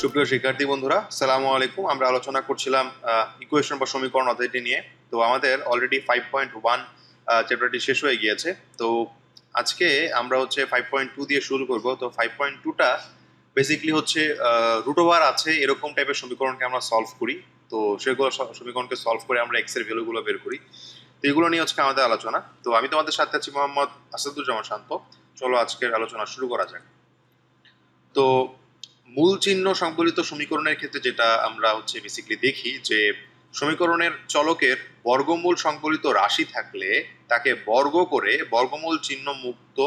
সুপ্রিয় শিক্ষার্থী বন্ধুরা, সালামু আলাইকুম। আমরা আলোচনা করছিলাম ইকুয়েশন বা সমীকরণ অধ্যায়টি নিয়ে। তো আমাদের অলরেডি 5.1 চ্যাপ্টারটি শেষ হয়ে গিয়েছে। তো আজকে আমরা হচ্ছে 5.2 দিয়ে শুরু করব। তো 5.2টা বেসিক্যালি হচ্ছে রুট ওভার আছে এরকম টাইপের সমীকরণকে আমরা সলভ করি। তো সেগুলো সমীকরণকে সলভ করে আমরা এক্স এর ভ্যালুগুলো বের করি। তো এগুলো নিয়ে আজকে আমাদের আলোচনা। তো আমি তোমাদের সাথে আছি মোহাম্মদ আসাদুজ্জামান শান্ত। চলো আজকের আলোচনা শুরু করা যাক। তো মূল চিহ্ন সংবলিত সমীকরণের ক্ষেত্রে যেটা আমরা হচ্ছে বেসিক্যালি দেখি যে সমীকরণের চলকের বর্গমূল সংবলিত রাশি থাকলে তাকে বর্গ করে বর্গমূল চিহ্ন মুক্ত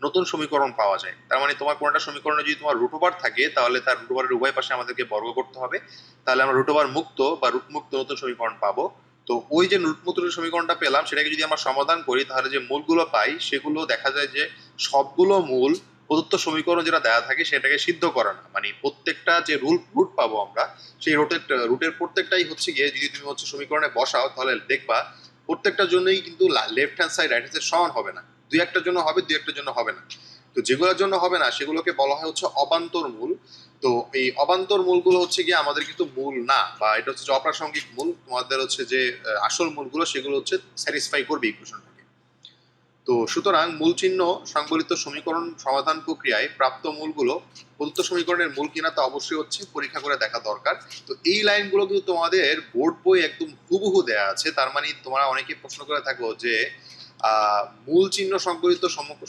নতুন সমীকরণ পাওয়া যায়। তার মানে তোমার কোনো একটা সমীকরণে যদি তোমার রুট ওভার থাকে তাহলে তার রুট ওভারের উভয় পাশে আমাদেরকে বর্গ করতে হবে, তাহলে আমরা রুট ওভার মুক্ত বা রুট মুক্ত নতুন সমীকরণ পাবো। তো ওই যে রুট মুক্ত সমীকরণটা পেলাম সেটাকে যদি আমরা সমাধান করি তাহলে যে মূলগুলো পাই সেগুলো দেখা যায় যে সবগুলো মূল প্রদত্ত সমীকরণ যেটা দেওয়া থাকে সেটাকে সিদ্ধ করে না। মানে প্রত্যেকটা যে রুট পাবো আমরা, সেই রুটের প্রত্যেকটাই হচ্ছে গিয়ে যদি তুমি হচ্ছে সমীকরণে বসাও তাহলে দেখবা প্রত্যেকটার জন্যই কিন্তু left hand side right hand side সমান হবে না। দুই একটার জন্য হবে, দুই একটার জন্য হবে না। তো যেগুলোর জন্য হবে না সেগুলোকে বলা হয় হচ্ছে অবান্তর মূল। তো এই অবান্তর মূলগুলো হচ্ছে গিয়ে আমাদের কিন্তু মূল না, বা এটা হচ্ছে যে অপ্রাসঙ্গিক মূল। তোমাদের হচ্ছে যে আসল মূলগুলো সেগুলো হচ্ছে স্যাটিসফাই করবে ইকুয়েশনটাকে। তো সুতরাং মূল চিহ্ন সংবলিত সমীকরণ সমাধান প্রক্রিয়ায় প্রাপ্ত মূলগুলো প্রদত্ত সমীকরণের মূল কিনা তা অবশ্যই হচ্ছে পরীক্ষা করে দেখা দরকার। তো এই লাইনগুলো কিন্তু তোমাদের বোর্ড বই একদম হুবহু দেয়া আছে। তার মানে তোমরা অনেকে প্রশ্ন করে থাকো যে মূল চিহ্ন সংবলিত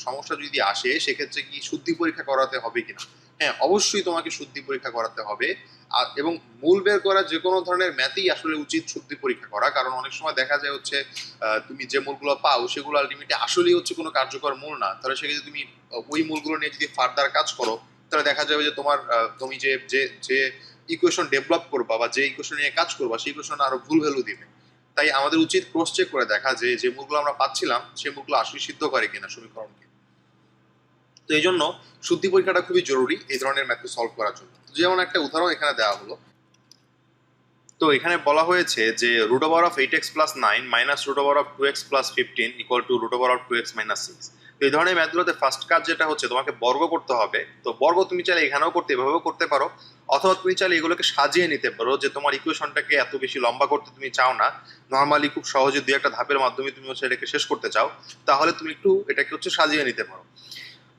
সমস্যা যদি আসে সেক্ষেত্রে কি শুদ্ধি পরীক্ষা করাতে হবে কিনা। হ্যাঁ, অবশ্যই তোমাকে শুদ্ধি পরীক্ষা করাতে হবে। এবং মূল বের করা যে কোনো ধরনের ম্যাথই আসলে উচিত শুদ্ধি পরীক্ষা করা, কারণ অনেক সময় দেখা যায় হচ্ছে তুমি যে মূলগুলো পাও সেগুলো আলটিমেটলি আসলেই হচ্ছে কোনো কার্যকর মূল না। তাহলে সেক্ষেত্রে তুমি ওই মূলগুলো নিয়ে যদি ফার্দার কাজ করো তাহলে দেখা যাবে যে তোমার তুমি যে যে যে ইকুয়েশন ডেভেলপ করবা বা যে ইকুয়েশন নিয়ে কাজ করবা সেই ইকুয়েশন আরো ভুল ভ্যালু দিবে। তাই আমাদের উচিত ক্রস চেক করে দেখা যে যে মূলগুলো আমরা পাচ্ছিলাম সেই মূলগুলো আসলে সিদ্ধ করে কিনা সমীকরণকে। তো এই জন্য শুদ্ধি পরীক্ষাটা খুবই জরুরি এই ধরনের ম্যাথ সলভ করার জন্য। যেমন একটা উদাহরণ এখানে দেওয়া হলো। তো এখানে বলা হয়েছে যে root over of 8x plus 9 minus root over of 2x plus 15 equal to root over of 2x minus 6। তো এই ধরনের ম্যাথগুলোতে ফার্স্ট কাজ যেটা হচ্ছে তোমাকে বর্গ করতে হবে। তো বর্গ তুমি চাইলে এখানেও করতে এভাবেও করতে পারো, অথবা তুমি চাইলে এগুলোকে সাজিয়ে নিতে পারো যে তোমার ইকুয়েশনটাকে এত বেশি লম্বা করতে তুমি চাও না, নর্মালি খুব সহজে দুই একটা ধাপের মাধ্যমে তুমি হচ্ছে এটাকে শেষ করতে চাও, তাহলে তুমি একটু এটাকে হচ্ছে সাজিয়ে নিতে পারো।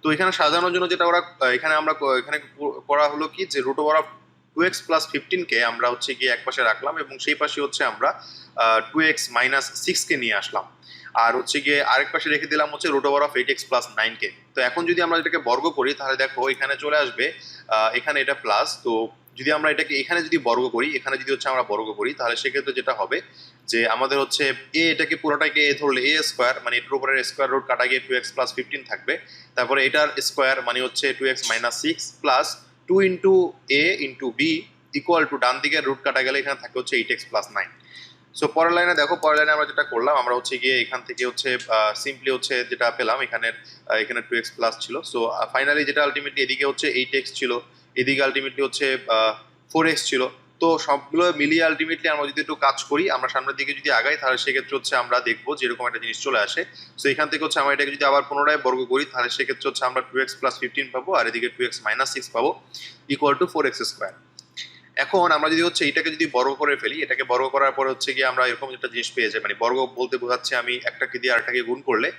তো এখানে সাজানোর জন্য যেটা ওরা এখানে আমরা এখানে করা হলো কি যে root over of 2x plus 15 কে আমরা হচ্ছে গিয়ে এক পাশে রাখলাম এবং সেই পাশে হচ্ছে আমরা 2x মাইনাস 6 কে নিয়ে আসলাম। আর হচ্ছে গিয়ে আরেক পাশে রেখে দিলাম হচ্ছে root over of 8x plus 9 কে। তো এখন যদি আমরা এটাকে বর্গ করি তাহলে দেখো এখানে চলে আসবে এখানে এটা প্লাস। তো যদি আমরা এটাকে এখানে যদি বর্গ করি, এখানে যদি হচ্ছে আমরা বর্গ করি তাহলে সেক্ষেত্রে যেটা হবে যে আমাদের হচ্ছে এটাকে পুরোটাকে এ ধরলে এ স্কোয়ার, মানে এটার উপরে স্কোয়ার রুট কাটা গিয়ে 2x প্লাস 15 থাকবে। তারপরে এটার স্কোয়ার মানে হচ্ছে 2x minus 6 plus 2 into A into B equal to ডান দিকে রুট কাটা গেলে এখানে থাকে হচ্ছে 8x প্লাস 9। সো পরের লাইনে দেখো, পরের লাইনে আমরা যেটা করলাম আমরা হচ্ছে গিয়ে এখান থেকে হচ্ছে সিম্পলি হচ্ছে যেটা পেলাম এখানে এখানে 2x প্লাস ছিল। সো ফাইনালি যেটা আলটিমেটলি এদিকে হচ্ছে 8x ছিল, এদিকে আলটিমেটলি হচ্ছে 4x ছিল। তো সবগুলো মিলিয়ে আলটিমেটলি আমরা যদি একটু কাজ করি, আমরা সামনের দিকে যদি আগাই তাহলে সেক্ষেত্রে হচ্ছে আমরা দেখবো যে এরকম একটা জিনিস চলে আসে। সো এখান থেকে হচ্ছে আমরা এটাকে যদি আবার পুনরায় বর্গ করি তাহলে সেক্ষেত্রে হচ্ছে আমরা 2x প্লাস 15 পাবো আর এদিকে 2x মাইনাস 6 পাবো ইকুয়াল টু 4x স্কোয়ার। এখন আমরা যদি হচ্ছে এটাকে যদি বর্গ করে ফেলি, এটাকে বর্গ করার পর হচ্ছে গিয়ে আমরা এরকম একটা জিনিস পেয়ে যাই। মানে বর্গ বলতে বোঝাচ্ছে আমি একটাকে দিয়ে আরেকটাকে গুণ করলে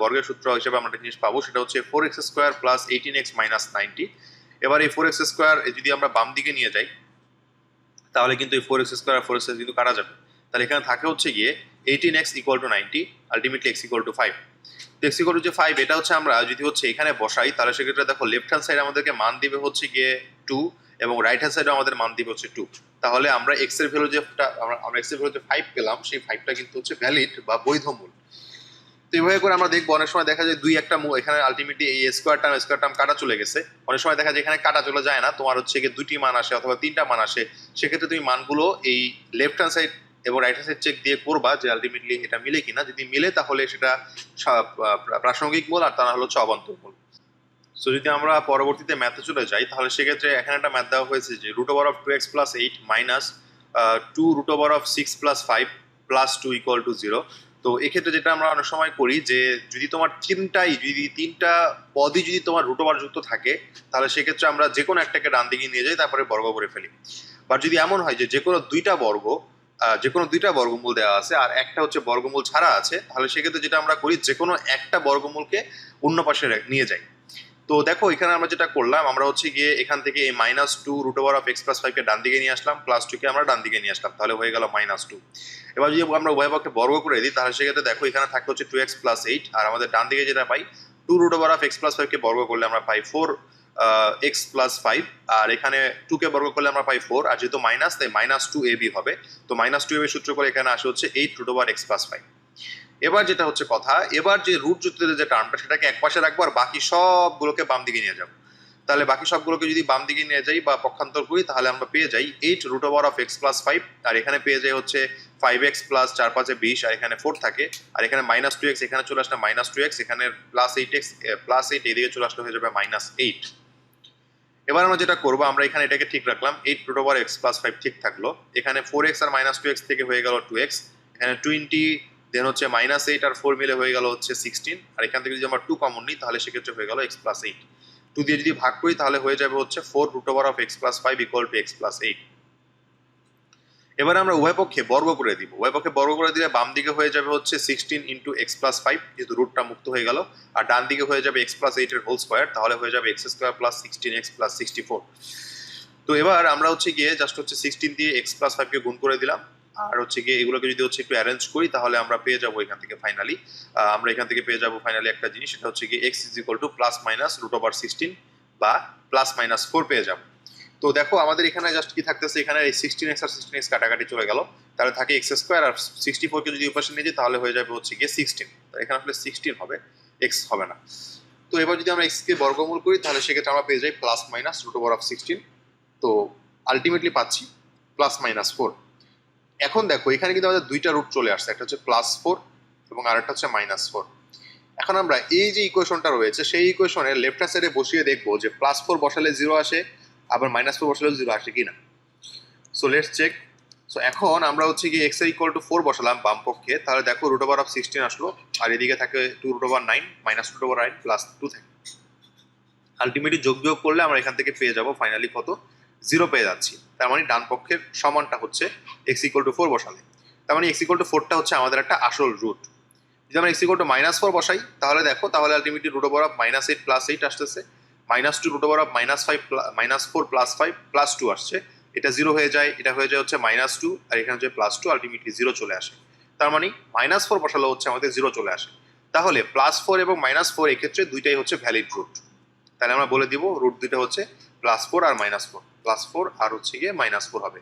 বর্গের সূত্র হিসেবে আমরা একটা জিনিস পাবো, সেটা হচ্ছে 4x square plus 18x minus 90। এবার এই 4x স্কোয়ার যদি আমরা বাম দিকে নিয়ে যাই তাহলে কিন্তু এই 4x স্কোয়ার আর 4x কিন্তু কাটা যাবে। তাহলে এখানে থাকে হচ্ছে গিয়ে 18x equal to 90, ultimately x equal to 5। তো x ইকুয়াল টু যে 5 এটা হচ্ছে আমরা যদি হচ্ছে এখানে বসাই তাহলে সেক্ষেত্রে দেখো লেফট হ্যান্ড সাইড আমাদেরকে মান দিবে হচ্ছে গিয়ে 2 এবং রাইট হ্যান্ড সাইডে আমাদের মান দিবে হচ্ছে 2। তাহলে আমরা x এর ভ্যালু যে আমরা x এর ভ্যালু যে 5 পেলাম সেই 5টা কিন্তু হচ্ছে ভ্যালিড বা বৈধ মূল। তো এইভাবে করে আমরা দেখবো অনেক সময় দেখা যায় দুই একটা এখানে আলটিমেটলি এই স্কোয়ার টার্ম কাটা চলে গেছে। অনেক সময় দেখা যায় এখানে কাটা চলে যায় না, তোমার হচ্ছে গিয়ে দুটি মান আসে অথবা তিনটা মান আসে। সেক্ষেত্রে তুমি মানগুলো এই লেফট হ্যান্ড সাইড এবং রাইট হ্যান্ড সাইড চেক দিয়ে করবা যে আলটিমেটলি এটা মিলে কিনা। যদি মিলে তাহলে সেটা প্রাসঙ্গিক মূল, আর তা না হলো হচ্ছে অবান্তর মূল। সো যদি আমরা পরবর্তীতে ম্যাথে চলে যাই তাহলে সেক্ষেত্রে এখানে একটা ম্যাথ দেওয়া হয়েছে যে root over of 2x plus 8 minus 2 root over of 6 plus 5 plus 2 equal to 0। তো এক্ষেত্রে যেটা আমরা অনেক সময় করি যে যদি তোমার তিনটা পদই যদি তোমার রুট ওভার যুক্ত থাকে, তাহলে সেক্ষেত্রে আমরা যে কোনো একটাকে ডান দিকে নিয়ে যাই, তারপরে বর্গ করে ফেলি। বা যদি এমন হয় যে যে কোনো দুইটা বর্গমূল দেওয়া আছে আর একটা হচ্ছে বর্গমূল ছাড়া আছে, তাহলে সেক্ষেত্রে যেটা আমরা করি যে কোনো একটা বর্গমূলকে অন্য পাশে নিয়ে যাই। তো দেখো এখানে আমরা যেটা করলাম, আমরা হচ্ছে গিয়ে এখান থেকে এই -2 √(x+5) কে ডান দিকে নিয়ে আসলাম, +2 কে আমরা ডান দিকে নিয়ে আসলাম, তাহলে হয়ে গেল -2। এবার যদি আমরা উভয় পক্ষে বর্গ করে দিই, তাহলে সেক্ষেত্রে দেখো এখানে থাকবে হচ্ছে 2x + 8, আর আমাদের ডান দিকে যেটা পাই 2 √(x+5) কে বর্গ করলে আমরা পাই 4x + 5, আর এখানে 2 কে বর্গ করলে আমরা পাই 4, আর যেহেতু মাইনাস তাই -2ab হবে। তো -2ab সূত্র করে এখানে আসে হচ্ছে 8 √(x+5). এবার যেটা হচ্ছে কথা, এবার যে রুট যুক্ত যে টার্মটা সেটাকে এক পাশে রাখবো আর বাকি সবগুলোকে বাম দিকে নিয়ে যাবো। তাহলে বাকি সবগুলোকে যদি বাম দিকে নিয়ে যাই বা পক্ষান্তর করি, তাহলে আমরা পেয়ে যাই 8 √(x+5), আর এখানে পেয়ে যাই হচ্ছে 5x + 4 × 5 = 20, আর এখানে 4 থাকে, আর এখানে -2x, এখানে চলে আসলে -2x, এখানে +8x +8 এদিকে চলে আসলে হয়ে যাবে -8। এবার আমরা যেটা করবো, আমরা এখানে এটাকে ঠিক রাখলাম, 8 √(x+5) ঠিক থাকলো, এখানে 4x আর -2x থেকে হয়ে গেল 2x, এখানে 20 দেন হচ্ছে -8 আর 4 মিলে হয়ে গেল হচ্ছে 16, আর এখান থেকে যদি আমরা 2 কমন নিই তাহলে সেক্ষেত্রে হয়ে গেল x + 8। 2 দিয়ে যদি ভাগ করি তাহলে হয়ে যাবে হচ্ছে 4 √(x+5) = x + 8। এবারে আমরা উভয় পক্ষে বর্গ করে দিব, উভয় পক্ষে বর্গ করে দিলে বাম দিকে হয়ে যাবে হচ্ছে 16 × x + 5, যেহেতু রুটটা মুক্ত হয়ে গেল, আর ডান দিকে হয়ে যাবে x + 8 এর হোল স্কয়ার, তাহলে হয়ে যাবে x² + 16x + 64। তো এবার আমরা হচ্ছে গিয়ে জাস্ট হচ্ছে 16 দিয়ে x + 5 কে গুণ করে দিলাম, আর হচ্ছে গিয়ে এগুলোকে যদি হচ্ছে একটু অ্যারেঞ্জ করি তাহলে আমরা পেয়ে যাবো এখান থেকে ফাইনালি একটা জিনিস, সেটা হচ্ছে গিয়ে x = ±√16 বা ±4 পেয়ে যাবো। তো দেখো আমাদের এখানে জাস্ট কি থাকতেছে, এখানে এই 16x আর 16x কাটাকাটি চলে গেল, তাহলে থাকে x², আর 64 কে যদি উপাশে নিয়ে যাই তাহলে হয়ে যাবে হচ্ছে গিয়ে 16। তো এখানে আসলে 16 হবে, x হবে না। তো এবার যদি আমরা x কে বর্গমূল করি তাহলে সেক্ষেত্রে আমরা পেয়ে যাই ±√16। তো আলটিমেটলি পাচ্ছি +-4। এখন দেখো এখানে কিন্তু আমাদের দুইটা রুট চলে আসছে, একটা হচ্ছে +4 এবং আরেকটা হচ্ছে -4। এখন আমরা এই যে ইকুয়েশনটা রয়েছে সেই ইকুয়েশনের লেফট হ্যান্ড সাইডে বসিয়ে দেখবো যে +4 বসালে 0 আসে, আবার -4 বসালে 0 আসে কিনা। So let's check. সো এখন আমরা হচ্ছে গিয়ে x = 4 বসালাম বাম পক্ষে, তাহলে দেখো √16 আসলো, আর এদিকে থাকে 2 √9 -2 + 2 থাকে। আলটিমেটলি যোগ বিয়োগ করলে আমরা এখান থেকে পেয়ে যাব ফাইনালি কত, 0 পেয়ে যাচ্ছি। তার মানে ডান পক্ষের সমানটা হচ্ছে x = 4 বসালে, তার মানে x = 4টা হচ্ছে আমাদের একটা আসল রুট। যদি আমরা x = -4 বসাই তাহলে দেখো, তাহলে আলটিমেটলি √8 + 8 আসতেছে, -2 √5 -4 + 5 + 2 আসছে, এটা 0 হয়ে যায়, এটা হয়ে যায় হচ্ছে -2, আর এখানে হচ্ছে +2, আলটিমেটলি 0 চলে আসে। তার মানে -4 বসালে হচ্ছে আমাদের 0 চলে আসে। তাহলে +4 এবং -4 এক্ষেত্রে দুইটাই হচ্ছে ভ্যালিড রুট। তাহলে আমরা বলে দিব রুট দুটো হচ্ছে +4 আর -4, +4 আর হচ্ছে গিয়ে -4 হবে।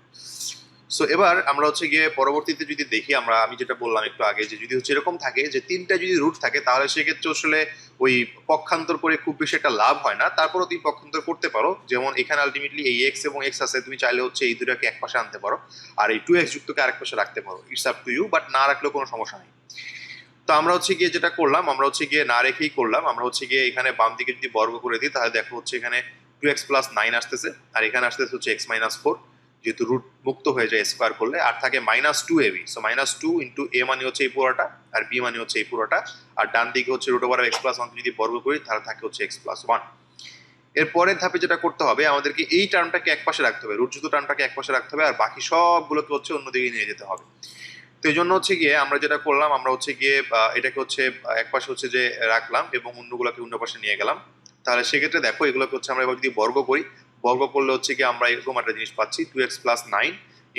সো এবার আমরা হচ্ছে গিয়ে পরবর্তীতে যদি দেখি, আমি যেটা বললাম একটু আগে, যে যদি হচ্ছে এরকম থাকে যে তিনটা যদি রুট থাকে তাহলে সেক্ষেত্রে আসলে ওই পক্ষান্তর করে খুব বেশি একটা লাভ হয় না, তারপরও তুমি পক্ষান্তর করতে পারো। যেমন এখানে আলটিমেটলি এই x এবং x আছে, তুমি চাইলে হচ্ছে এই দুটাকে এক পাশে আনতে পারো, আর এই 2x যুক্তকে আরেক পাশে রাখতে পারো, it's up to you, but না রাখলেও কোনো সমস্যা নেই। তো আমরা হচ্ছে গিয়ে যেটা করলাম, আমরা হচ্ছে গিয়ে না রেখেই করলাম, আমরা হচ্ছে গিয়ে এখানে বাম দিকে যদি বর্গ করে দিই তাহলে দেখো হচ্ছে এখানে 2x + 9 আসতেছে, আর এখানে আসতেছে হচ্ছে x - 4, যেহেতু রুট মুক্ত হয়ে যায় স্কোয়ার করলে, আর থাকে -2ab। সো -2 × a মানে হচ্ছে এই পুরোটা, আর b মানে হচ্ছে এই পুরোটা, আর ডান দিকে হচ্ছে √(x+1) যদি বর্গ করি তাহলে থাকে হচ্ছে x + 1। এর পরের ধাপে যেটা করতে হবে, আমাদেরকে এই টার্মটাকে একপাশে রাখতে হবে, রুটযুক্ত টার্মটাকে একপাশে রাখতে হবে, আর বাকি সবগুলোকে হচ্ছে অন্যদিকে নিয়ে যেতে হবে। তো এই জন্য হচ্ছে গিয়ে আমরা যেটা করলাম, আমরা হচ্ছে গিয়ে এটাকে হচ্ছে একপাশে হচ্ছে যে রাখলাম এবং অন্যগুলোকে অন্য পাশে নিয়ে গেলাম। তাহলে সেক্ষেত্রে দেখো এগুলোকে হচ্ছে আমরা এবার যদি বর্গ করি, বর্গ করলে হচ্ছে গিয়ে আমরা এরকম একটা জিনিস পাচ্ছি, 2x + 9 ×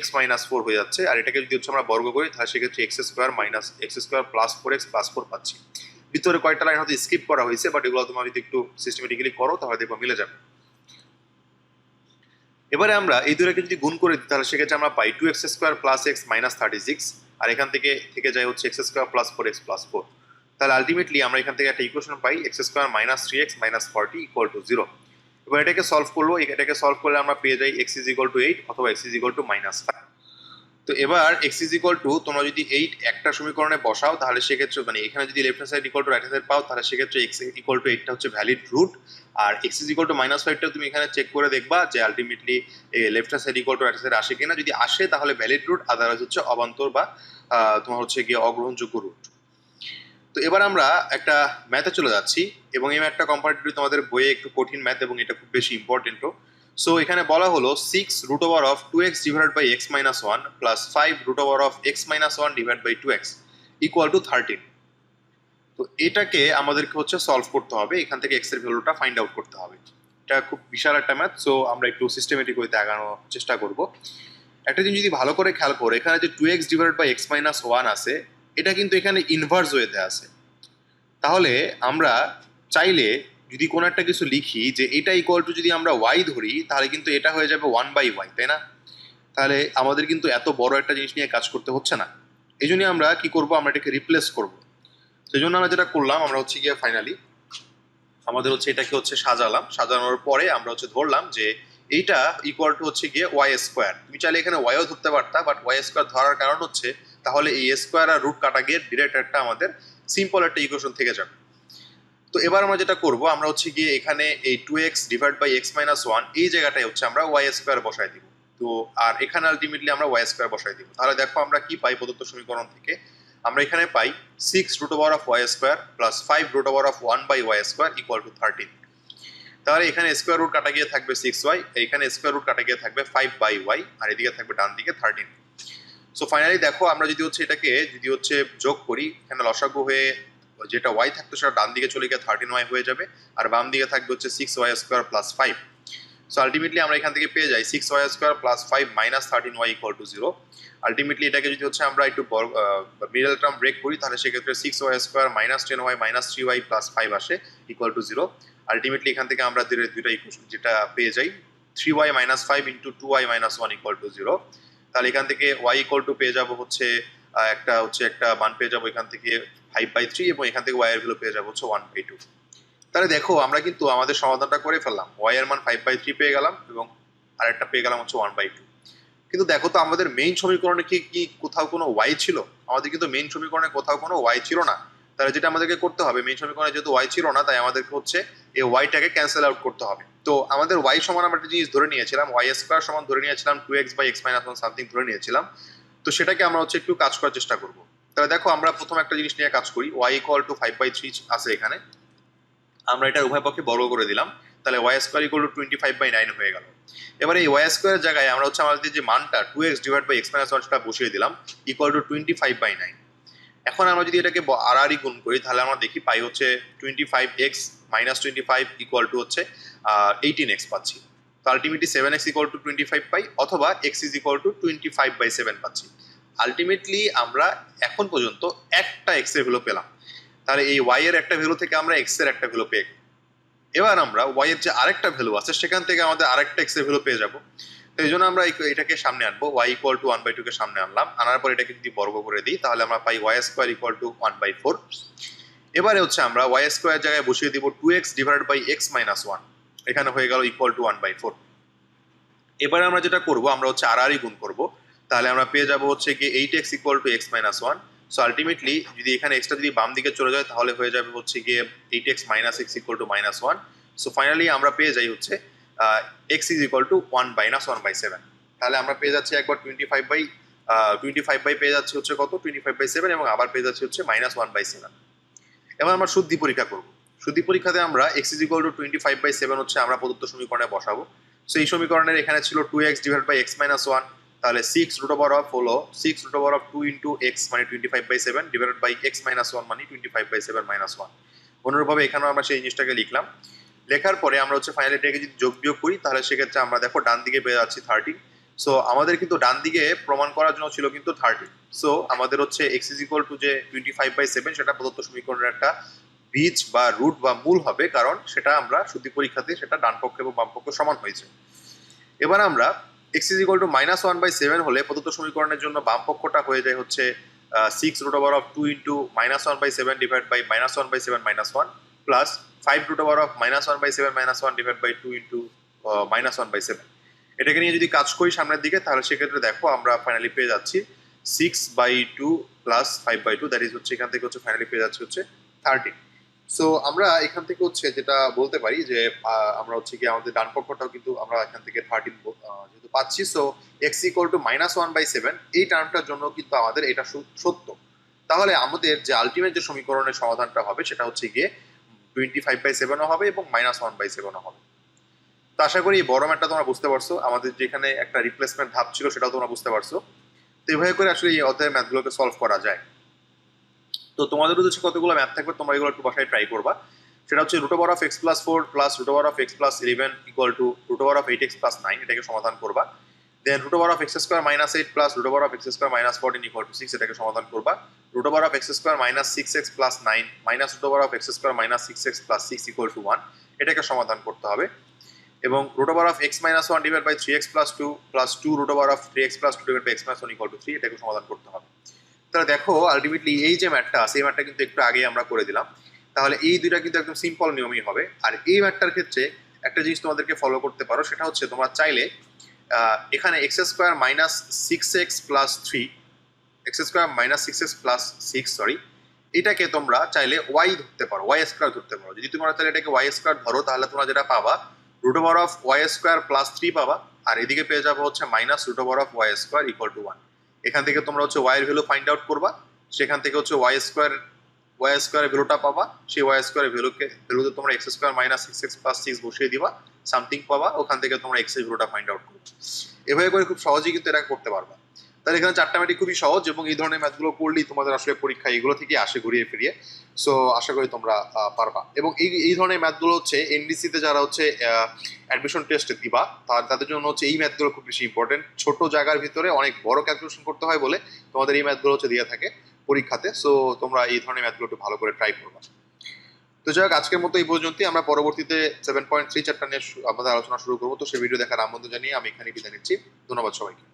x - 4 হয়ে যাচ্ছে, আর এটাকে যদি হচ্ছে আমরা বর্গ করি তাহলে সেক্ষেত্রে x² - x² + 4x + 4 পাচ্ছি। ভিতরে কয়েকটা লাইন হয়তো স্কিপ করা হয়েছে, বাট এগুলো তোমরা যদি একটু সিস্টেমেটিক্যালি করো তাহলে দেখবো মিলে যাবে। এবারে আমরা এই দুটোকে যদি গুণ করে দিই তাহলে সেক্ষেত্রে আমরা পাই 2x² + x - 36, আর এখান থেকে যায় হচ্ছে x² + 4x + 4। তাহলে আলটিমেটলি আমরা এখান থেকে একটা ইকুয়েশন পাই, x² - 3x - 40 = 0। এবার এটাকে সলভ করলে আমরা পেয়ে যাই x = 8 অথবা x = -5। তো এবার এক্স ইজ ইকুয়াল টু, তোমরা যদি এই একটা সমীকরণে বসাও তাহলে সেক্ষেত্রে মানে এখানে যদি left hand side equal to right hand side পাও তাহলে সেক্ষেত্রে এক্স ইকুয়াল টু 8টা হচ্ছে ভ্যালিড রুট, আর এক্স ইজ ইকুয়াল টু -5টা তুমি এখানে চেক করে দেখবা যে ultimately left hand side equal to right hand side আসে কিনা। যদি আসে তাহলে ভ্যালিড রুট, আদারওয়াইজ হচ্ছে অবান্তর বা তোমার হচ্ছে গিয়ে অগ্রহণযোগ্য রুট। তো এবার আমরা একটা ম্যাথে চলে যাচ্ছি, এবং এই ম্যাথটা কম্পারেটিভলি তোমাদের বইয়ে একটু কঠিন ম্যাথ এবং এটা খুব বেশি ইম্পর্টেন্টও। সো এখানে বলা হলো 6√2x divided by x minus 1 plus 5√x minus 1 divide by 2x equal to 13। তো এটাকে আমাদেরকে হচ্ছে সলভ করতে হবে, এখান থেকে x এর ভ্যালুটা ফাইন্ড আউট করতে হবে। এটা খুব বিশাল একটা ম্যাথ, সো আমরা একটু সিস্টেমেটিক ওয়েতে আগানোর চেষ্টা করব। একটা জিনিস যদি ভালো করে খেয়াল করো, এখানে যে 2x divided by x minus 1 আছে, এটা কিন্তু এখানে ইনভার্স ওয়েতে আছে। তাহলে আমরা চাইলে যদি কোনো একটা কিছু লিখি যে এটা ইকুয়াল টু যদি আমরা y ধরি, তাহলে কিন্তু এটা হয়ে যাবে 1/y, তাই না? তাহলে আমাদের কিন্তু এত বড় একটা জিনিস নিয়ে কাজ করতে হচ্ছে না। এই জন্য আমরা কি করব, আমরা এটাকে রিপ্লেস করব। সেই জন্য আমরা যেটা করলাম, আমরা হচ্ছে গিয়ে ফাইনালি আমাদের হচ্ছে এটাকে হচ্ছে সাজালাম, সাজানোর পরে আমরা হচ্ছে ধরলাম যে এইটা ইকুয়াল টু হচ্ছে গিয়ে ওয়াই স্কোয়ার। তুমি চাইলে এখানে ওয়াইও ধরতে পারতা, বাট ওয়াই স্কোয়ার ধরার কারণ হচ্ছে তাহলে এই স্কোয়ার আর রুট কাটা গিয়ে ডিরেক্ট একটা আমাদের সিম্পল একটা ইকুয়েশন থেকে যাবে। তো এবার আমরা যেটা করব, আমরা হচ্ছে গিয়ে এখানে এই 2x divide by x minus 1 এই জায়গাটায় হচ্ছে আমরা ওয়াই স্কোয়ার বসাই দিব। তো আর এখানে আলটিমেটলি আমরা ওয়াই স্কোয়ার বসাই দিব। তাহলে দেখো আমরা কি পাই প্রদত্ত সমীকরণ থেকে, আমরা এখানে পাই 6√y square plus 5√1/y square equal to 13। তাহলে এখানে স্কোয়ার রুট কাটা গিয়ে থাকবে 6y, এখানে স্কোয়ার রুট কাটা গিয়ে থাকবে 5/y, আর এদিকে থাকবে ডান দিকে 13। সো ফাইনালি দেখো আমরা যদি হচ্ছে এটাকে যদি হচ্ছে যোগ করি, এখানে লসাগু হয়ে যেটা y থাকতো সেটা ডান দিকে চলে গিয়ে 13y হয়ে যাবে, আর বাম দিকে থাকবে হচ্ছে 6y square plus 5। So ultimately আমরা এখান থেকে পেয়ে যাই 6y square plus 5 minus 13y equal to 0। Ultimately এটাকে যদি হচ্ছে আমরা একটু মিডল টার্ম ব্রেক করি, তাহলে সেক্ষেত্রে 6y square minus 10y minus 3y plus 5 আসে ইকুয়াল টু 0। আলটিমেটলি এখান থেকে আমরা দুইটা ইকুয়েশন যেটা পেয়ে যাই 3y minus 5 into 2y minus 1 equal to 0। তাহলে এখান থেকে y ইকুয়াল টু পেয়ে যাবো হচ্ছে একটা মান পেয়ে যাবো এখান থেকে 5/3, এবং এখান থেকে y এর ভ্যালু পেয়ে যাবো হচ্ছে 1/2। তাহলে দেখো আমরা কিন্তু আমাদের সমাধানটা করে ফেললাম, y এর মান 5/3 পেয়ে গেলাম এবং আরেকটা পেয়ে গেলাম হচ্ছে 1/2। কিন্তু দেখো তো আমাদের মেইন সমীকরণে কি কোথাও কোনো y ছিল? আমাদের কিন্তু মেইন সমীকরণে কোথাও কোনো y ছিল না। তাহলে যেটা আমাদেরকে করতে হবে, মেইন সমীকরণে যেহেতু y ছিল না, তাই আমাদেরকে হচ্ছে এই y-টাকে ক্যান্সেল আউট করতে হবে। তো আমাদের y সমান আমরা একটা জিনিস ধরে নিয়েছিলাম, y স্কোয়ার সমান ধরে নিয়েছিলাম 2x by x minus 1 something ধরে নিয়েছিলাম। তো সেটাকে আমরা হচ্ছে একটু কাজ করার চেষ্টা করব। তাহলে দেখো আমরা প্রথম একটা জিনিস নিয়ে কাজ করি, y ইকুয়াল টু 5/3 আছে এখানে, আমরা এটা উভয় পক্ষে বর্গ করে দিলাম, তাহলে y স্কোয়ার ইকুয়াল টু 25/9 হয়ে গেল। এবারে এই y স্কোয়ারের জায়গায় আমরা হচ্ছে আমাদের যে মানটা 2x divide by x minus 1 সেটা বসিয়ে দিলাম ইকুয়াল টু 25/9। এখন আমরা যদি এটাকে আড়াআড়ি গুণ করি, তাহলে আমরা দেখি পাই হচ্ছে 25x মাইনাস 25 ইকুয়াল টু হচ্ছে 18x পাচ্ছি। তো আলটিমেটলি 7x ইকুয়াল টু 25 পাই, অথবা x ইজ ইকুয়াল টু 25/7 পাচ্ছি। আলটিমেটলি আমরা এখন পর্যন্ত একটা x এর ভ্যালু পেলাম। তাহলে এই y এর একটা ভ্যালু থেকে আমরা x এর একটা ভ্যালু পেয়ে, এবার আমরা y এর যে আরেকটা ভ্যালু আছে সেখান থেকে আমাদের আরেকটা x এর ভ্যালু পেয়ে যাব। তো এই জন্য আমরা এটাকে সামনে আনবো, y ইকুয়াল টু 1/2 কে সামনে আনলাম, আনার পর এটাকে যদি বর্গ করে দিই তাহলে আমরা পাই y স্কোয়ার ইকুয়াল টু 1/4। এবারে হচ্ছে আমরা y স্কোয়ার জায়গায় বসিয়ে দিব 2x divided by x minus 1, এখানে হয়ে গেল ইকুয়াল টু 1/4। এবারে আমরা যেটা করব, আমরা হচ্ছে আড়াআড়ি গুণ করব, তাহলে আমরা পেয়ে যাব হচ্ছে কি 8x equal to x minus 1। So ultimately যদি এখানে এক্সটা যদি বাম দিকে চলে যায় তাহলে হয়ে যাবে হচ্ছে গিয়ে 8x minus x equal to minus 1। So finally আমরা পেয়ে যাই হচ্ছে x is equal two 1 minus 1/7। তাহলে আমরা পেয়ে যাচ্ছি একবার 25/25 পেয়ে যাচ্ছে হচ্ছে কত 25/7, এবং আবার পেয়ে যাচ্ছে হচ্ছে মাইনাস 1/7। এবার আমরা শুদ্ধি পরীক্ষা করব। শুদ্ধি পরীক্ষাতে আমরা x ইজ ইকুয়াল টু 25/7 হচ্ছে আমরা প্রদত্ত সমীকরণে বসাবো। সো এই সমীকরণের এখানে ছিল 2x divide by x minus 1, তাহলে 6√of হলো 6√2 ইন্টু x মানে 25/7 ডিভাইডেড বাই x মাইনাস 1 মানে 25/7 মাইনাস 1। অনুরূপভাবে এখানেও আমরা সেই জিনিসটাকে লিখলাম। লেখার পরে আমরা হচ্ছে ফাইনালি এটাকে যদি যোগ বিয়োগ করি, তাহলে সেক্ষেত্রে আমরা দেখো ডান দিকে পেয়ে যাচ্ছি 13। সো আমাদের কিন্তু ডান দিকে প্রমাণ করার জন্য ছিল কিন্তু 13। সো আমাদের হচ্ছে x ইজ ইকুয়াল টু যে 25/7 সেটা প্রদত্ত সমীকরণের একটা বীজ বা রুট বা মূল হবে, কারণ সেটা আমরা শুদ্ধি পরীক্ষাতে সেটা ডান পক্ষ এবং বাম পক্ষ সমান হয়েছে। এবার আমরা x is equal two minus 1/7 হলে প্রদত্ত সমীকরণের জন্য বাম পক্ষটা হয়ে যায় হচ্ছে 6√2 into minus 1/7 divide by minus 1/7 minus 1 plus 5√(-1/7 - 1 divide by 2 into minus 1/7। এটাকে নিয়ে যদি কাজ করি সামনের দিকে, তাহলে সেক্ষেত্রে দেখো আমরা ফাইনালি পেয়ে যাচ্ছি 6/2 প্লাস 5/2, দ্যাট ইজ হচ্ছে এখান থেকে হচ্ছে ফাইনালি পেয়ে যাচ্ছে হচ্ছে 13। সো আমরা এখান থেকে হচ্ছে যেটা বলতে পারি যে আমরা হচ্ছে কি আমাদের ডান পক্ষটাও কিন্তু আমরা এখান থেকে 13 যেহেতু পাচ্ছি, সো এক্স ইকুয়াল টু -1/7 এই টার্মটার জন্য কিন্তু আমাদের এটা সত্য। তাহলে আমাদের যে আলটিমেট যে সমীকরণের সমাধানটা হবে সেটা হচ্ছে গিয়ে 25/7 হবে এবং -1/7 হবে। তো আশা করি এই বড় ম্যাথটা তোমরা বুঝতে পারছো, আমাদের যেখানে একটা রিপ্লেসমেন্ট ধাপ ছিল সেটাও তোমরা বুঝতে পারছো। তো এইভাবে করে আসলে এই অধ্যায়ের ম্যাথগুলোকে সলভ করা যায়। তো তোমাদের উদ্দেশ্যে কতগুলো ম্যাথ থাকবে, তোমরা এগুলো একটু বাসায় ট্রাই করবা। সেটা হচ্ছে √(x+4 plus √(x+11 equal to √(8x+9) এটাকে সমাধান করবা। দেন √(x²-8 plus √(x²-14 equal to 6) এটাকে সমাধান করবা। √(x²-6x+9 minus √(x²-6x+6 equal to 1) এটাকে সমাধান করতে হবে। এবং √(x-1 divide by 3x+2 plus 2√(3x+2 divide by x-1 equal to 3) এটাকে সমাধান করতে হবে। তাহলে দেখো আলটিমেটলি এই যে ম্যাথটা আছে এই ম্যাথটা কিন্তু একটু আগে আমরা করে দিলাম। তাহলে এই দুইটা কিন্তু একদম সিম্পল নিয়মই হবে। আর এই ম্যাথটার ক্ষেত্রে একটা জিনিস তোমাদেরকে ফলো করতে পারো, সেটা হচ্ছে তোমরা চাইলে এখানে x² -6x+3 x²-6x+6 সরি, এটাকে তোমরা চাইলে ওয়াই ধরতে পারো, y² ধরতে পারো। যদি তোমরা চাইলে এটাকে y² ধরো তাহলে তোমরা যেটা পাবা √(y²+3) পাবা, আর এদিকে পেয়ে যাবো হচ্ছে -√(y² ইকুয়াল টু 1। এখান থেকে তোমরা হচ্ছে y এর ভ্যালু ফাইন্ড আউট করবা, সেখান থেকে হচ্ছে y² ভ্যালুটা পাবা, সেই y² ভ্যালুতে তোমরা x²-6x+6 বসিয়ে দিবা, সামথিং পাবা, ওখান থেকে তোমরা x এর ভ্যালুটা ফাইন্ড আউট করবে। এভাবে করে খুব সহজেই কিন্তু এটা করতে পারবা। তাহলে এখানে চারটা ম্যাথই খুবই সহজ এবং এই ধরনের ম্যাথগুলো করলেই তোমাদের আসলে পরীক্ষা এগুলো থেকে আসে ঘুরিয়ে ফিরিয়ে। সো আশা করি তোমরা পারবা। এবং এই ধরনের ম্যাথগুলো হচ্ছে এনডিসিতে যারা হচ্ছে অ্যাডমিশন টেস্ট দিবা তাদের জন্য হচ্ছে এই ম্যাথগুলো খুব বেশি ইম্পর্টেন্ট। ছোট জায়গার ভিতরে অনেক বড় ক্যালকুলেশন করতে হয় বলে তোমাদের এই ম্যাথগুলো হচ্ছে দিয়ে থাকে পরীক্ষাতে। সো তোমরা এই ধরনের ম্যাথগুলো একটু ভালো করে ট্রাই করবা। তো যাই হোক, আজকের মতো এই পর্যন্তই। আমরা পরবর্তীতে 7.3 চ্যাপ্টার নিয়ে আমাদের আলোচনা শুরু করবো। তো সেই ভিডিও দেখার আমন্ত্রণ জানিয়ে আমি এখানে বিদায় নিচ্ছি। ধন্যবাদ সবাইকে।